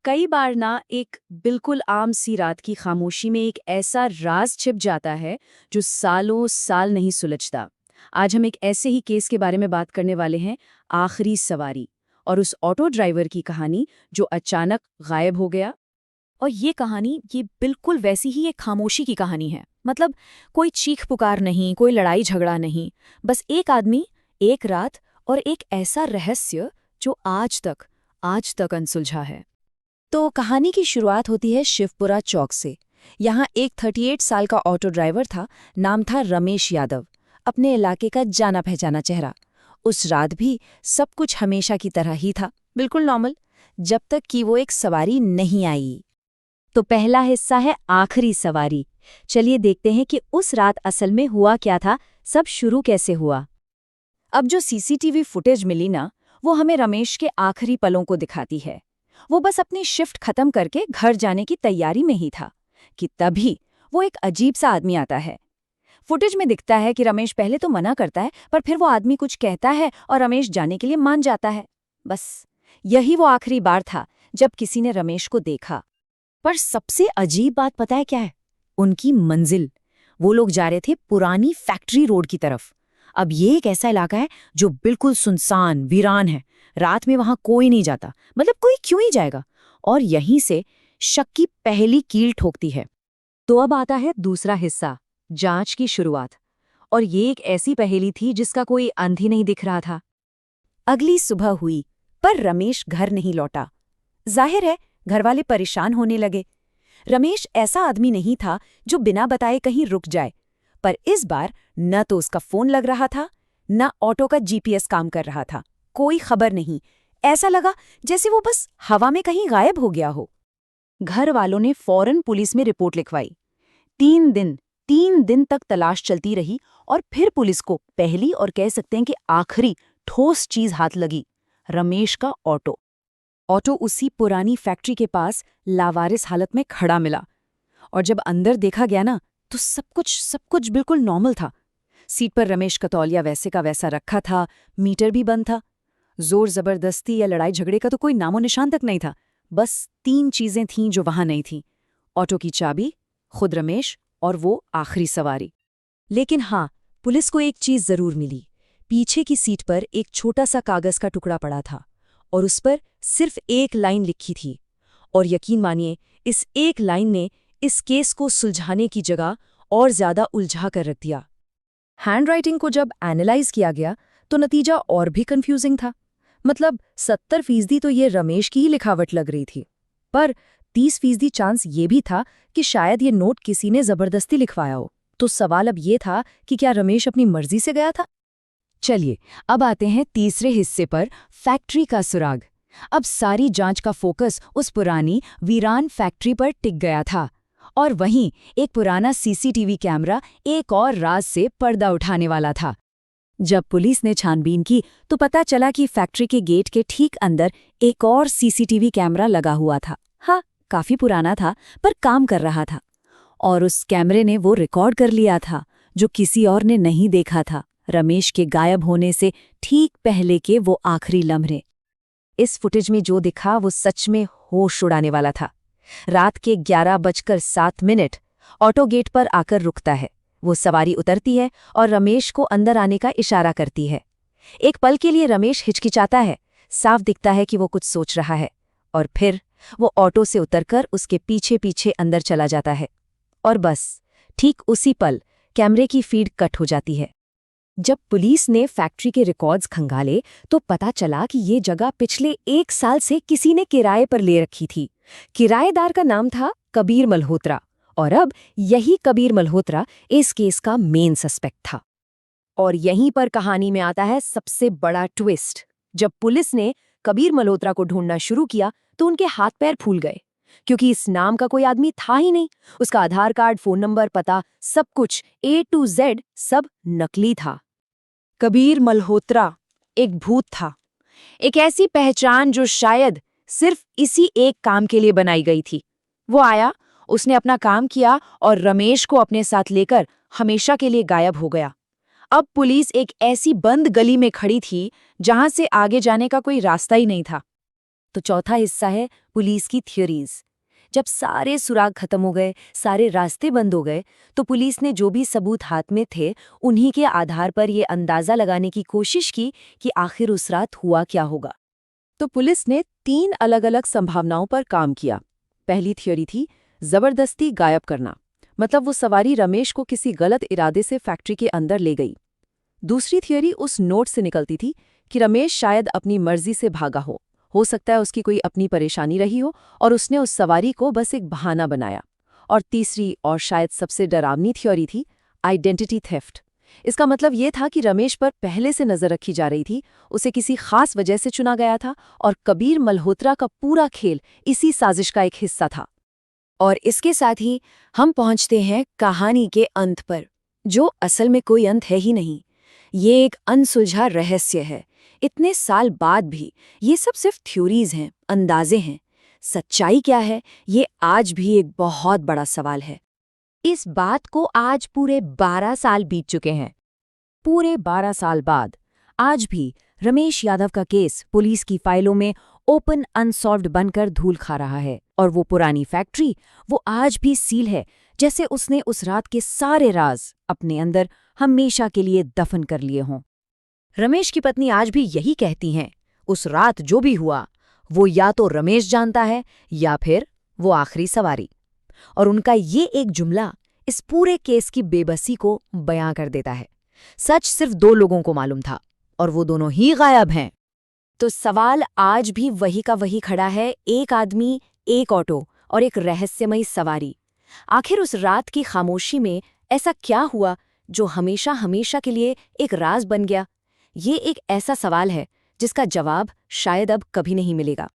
कई बार ना एक बिल्कुल आम सी रात की खामोशी में एक ऐसा राज छिप जाता है जो सालों साल नहीं सुलझता। आज हम एक ऐसे ही केस के बारे में बात करने वाले हैं, आखिरी सवारी, और उस ऑटो ड्राइवर की कहानी जो अचानक गायब हो गया। और ये बिल्कुल वैसी ही एक खामोशी की कहानी है। मतलब कोई चीख पुकार नहीं, कोई लड़ाई झगड़ा नहीं, बस एक आदमी, एक रात और एक ऐसा रहस्य जो आज तक अनसुलझा है। तो कहानी की शुरुआत होती है शिवपुरा चौक से। यहाँ एक 38 साल का ऑटो ड्राइवर था, नाम था रमेश यादव, अपने इलाके का जाना पहचाना चेहरा। उस रात भी सब कुछ हमेशा की तरह ही था, बिल्कुल नॉर्मल, जब तक कि वो एक सवारी नहीं आई। तो पहला हिस्सा है आखिरी सवारी। चलिए देखते हैं कि उस रात असल में हुआ क्या था, सब शुरू कैसे हुआ। अब जो सीसीटीवी फुटेज मिली ना, वो हमें रमेश के आखिरी पलों को दिखाती है। वो बस अपनी शिफ्ट खत्म करके घर जाने की तैयारी में ही था कि तभी वो एक अजीब सा आदमी आता है। फुटेज में दिखता है कि रमेश पहले तो मना करता है, पर फिर वो आदमी कुछ कहता है और रमेश जाने के लिए मान जाता है। बस यही वो आखिरी बार था जब किसी ने रमेश को देखा। पर सबसे अजीब बात पता है क्या है? उनकी मंजिल। वो लोग जा रहे थे पुरानी फैक्ट्री रोड की तरफ। अब ये एक ऐसा इलाका है जो बिल्कुल सुनसान वीरान है। रात में वहां कोई नहीं जाता, मतलब कोई क्यों ही जाएगा। और यहीं से शक की पहली कील ठोकती है। तो अब आता है दूसरा हिस्सा, जांच की शुरुआत। और ये एक ऐसी पहेली थी जिसका कोई अंत ही नहीं दिख रहा था। अगली सुबह हुई, पर रमेश घर नहीं लौटा। जाहिर है घरवाले परेशान होने लगे। रमेश ऐसा आदमी नहीं था जो बिना बताए कहीं रुक जाए, पर इस बार न तो उसका फोन लग रहा था, न ऑटो का जीपीएस काम कर रहा था। कोई खबर नहीं। ऐसा लगा जैसे वो बस हवा में कहीं गायब हो गया हो। घर वालों ने फौरन पुलिस में रिपोर्ट लिखवाई। 3 दिन तक तलाश चलती रही और फिर पुलिस को पहली और कह सकते हैं कि आखिरी ठोस चीज हाथ लगी, रमेश का ऑटो। ऑटो उसी पुरानी फैक्ट्री के पास लावारिस हालत में खड़ा मिला। और जब अंदर देखा गया ना, तो सब कुछ बिल्कुल नॉर्मल था। सीट पर रमेश का तौलिया वैसे का वैसा रखा था, मीटर भी बंद था। जोर जबरदस्ती या लड़ाई झगड़े का तो कोई नामो निशान तक नहीं था। बस 3 चीजें थीं जो वहां नहीं थीं: ऑटो की चाबी, खुद रमेश और वो आखिरी सवारी। लेकिन हाँ, पुलिस को एक चीज जरूर मिली। पीछे की सीट पर एक छोटा सा कागज का टुकड़ा पड़ा था और उस पर सिर्फ एक लाइन लिखी थी। और यकीन मानिए, इस एक लाइन ने इस केस को सुलझाने की जगह और ज्यादा उलझा कर रख दिया। हैंडराइटिंग को जब एनालाइज किया गया तो नतीजा और भी कंफ्यूजिंग था। मतलब 70% तो ये रमेश की ही लिखावट लग रही थी, पर 30% चांस ये भी था कि शायद ये नोट किसी ने जबरदस्ती लिखवाया हो। तो सवाल अब ये था कि क्या रमेश अपनी मर्जी से गया था? चलिए अब आते हैं तीसरे हिस्से पर, फैक्ट्री का सुराग। अब सारी जांच का फोकस उस पुरानी वीरान फैक्ट्री पर टिक गया था। और वहीं एक पुराना सीसीटीवी कैमरा एक और राज से पर्दा उठाने वाला था। जब पुलिस ने छानबीन की तो पता चला कि फैक्ट्री के गेट के ठीक अंदर एक और सीसीटीवी कैमरा लगा हुआ था। हाँ, काफी पुराना था, पर काम कर रहा था। और उस कैमरे ने वो रिकॉर्ड कर लिया था जो किसी और ने नहीं देखा था, रमेश के गायब होने से ठीक पहले के वो आखिरी लम्हे। इस फुटेज में जो दिखा वो सच में होश उड़ाने वाला था। रात के 11:07 ऑटो गेट पर आकर रुकता है। वो सवारी उतरती है और रमेश को अंदर आने का इशारा करती है। एक पल के लिए रमेश हिचकिचाता है, साफ दिखता है कि वो कुछ सोच रहा है। और फिर वो ऑटो से उतरकर उसके पीछे पीछे अंदर चला जाता है। और बस ठीक उसी पल कैमरे की फीड कट हो जाती है। जब पुलिस ने फैक्ट्री के रिकॉर्ड्स खंगाले तो पता चला कि ये जगह पिछले 1 साल से किसी ने किराए पर ले रखी थी। किराएदार का नाम था कबीर मल्होत्रा, और अब यही कबीर मल्होत्रा इस केस का मेन सस्पेक्ट था। और यहीं पर कहानी में आता है सबसे बड़ा ट्विस्ट। जब पुलिस ने कबीर मल्होत्रा को ढूंढना शुरू किया तो उनके हाथ पैर फूल गए, क्योंकि इस नाम का कोई आदमी था ही नहीं। उसका आधार कार्ड, फोन नंबर, पता, सब कुछ A to Z सब नकली था। कबीर मल्होत्रा एक भूत था, एक ऐसी पहचान जो शायद सिर्फ इसी एक काम के लिए बनाई गई थी। वो आया, उसने अपना काम किया और रमेश को अपने साथ लेकर हमेशा के लिए गायब हो गया। अब पुलिस एक ऐसी बंद गली में खड़ी थी जहां से आगे जाने का कोई रास्ता ही नहीं था। तो चौथा हिस्सा है पुलिस की थ्योरीज। जब सारे सुराग खत्म हो गए, सारे रास्ते बंद हो गए, तो पुलिस ने जो भी सबूत हाथ में थे उन्हीं के आधार पर ये अंदाजा लगाने की कोशिश की कि आखिर उस रात हुआ क्या होगा। तो पुलिस ने 3 अलग-अलग संभावनाओं पर काम किया। पहली थ्योरी थी जबरदस्ती गायब करना, मतलब वो सवारी रमेश को किसी गलत इरादे से फैक्ट्री के अंदर ले गई। दूसरी थ्योरी उस नोट से निकलती थी कि रमेश शायद अपनी मर्जी से भागा हो सकता है उसकी कोई अपनी परेशानी रही हो और उसने उस सवारी को बस एक बहाना बनाया। और तीसरी और शायद सबसे डरावनी थ्योरी थी आइडेंटिटी थेफ्ट। इसका मतलब ये था कि रमेश पर पहले से नजर रखी जा रही थी, उसे किसी खास वजह से चुना गया था और कबीर मल्होत्रा का पूरा खेल इसी साजिश का एक हिस्सा था। और इसके साथ ही हम पहुंचते हैं कहानी के अंत पर, जो असल में कोई अंत है ही नहीं। ये एक अनसुलझा रहस्य है। इतने साल बाद भी ये सब सिर्फ थ्योरीज हैं, अंदाजे हैं। सच्चाई क्या है, ये आज भी एक बहुत बड़ा सवाल है। इस बात को आज पूरे 12 साल बीत चुके हैं। पूरे 12 साल बाद आज भी रमेश यादव का केस पुलिस की फाइलों में ओपन अनसॉल्व्ड बनकर धूल खा रहा है। और वो पुरानी फैक्ट्री, वो आज भी सील है, जैसे उसने उस रात के सारे राज अपने अंदर हमेशा के लिए दफन कर लिए हों। रमेश की पत्नी आज भी यही कहती हैं, उस रात जो भी हुआ वो या तो रमेश जानता है या फिर वो आखिरी सवारी। और उनका ये एक जुमला इस पूरे केस की बेबसी को बयां कर देता है। सच सिर्फ 2 लोगों को मालूम था और वो दोनों ही गायब हैं। तो सवाल आज भी वही का वही खड़ा है, एक आदमी, एक ऑटो और एक रहस्यमयी सवारी। आखिर उस रात की खामोशी में ऐसा क्या हुआ जो हमेशा हमेशा के लिए एक राज बन गया? ये एक ऐसा सवाल है जिसका जवाब शायद अब कभी नहीं मिलेगा।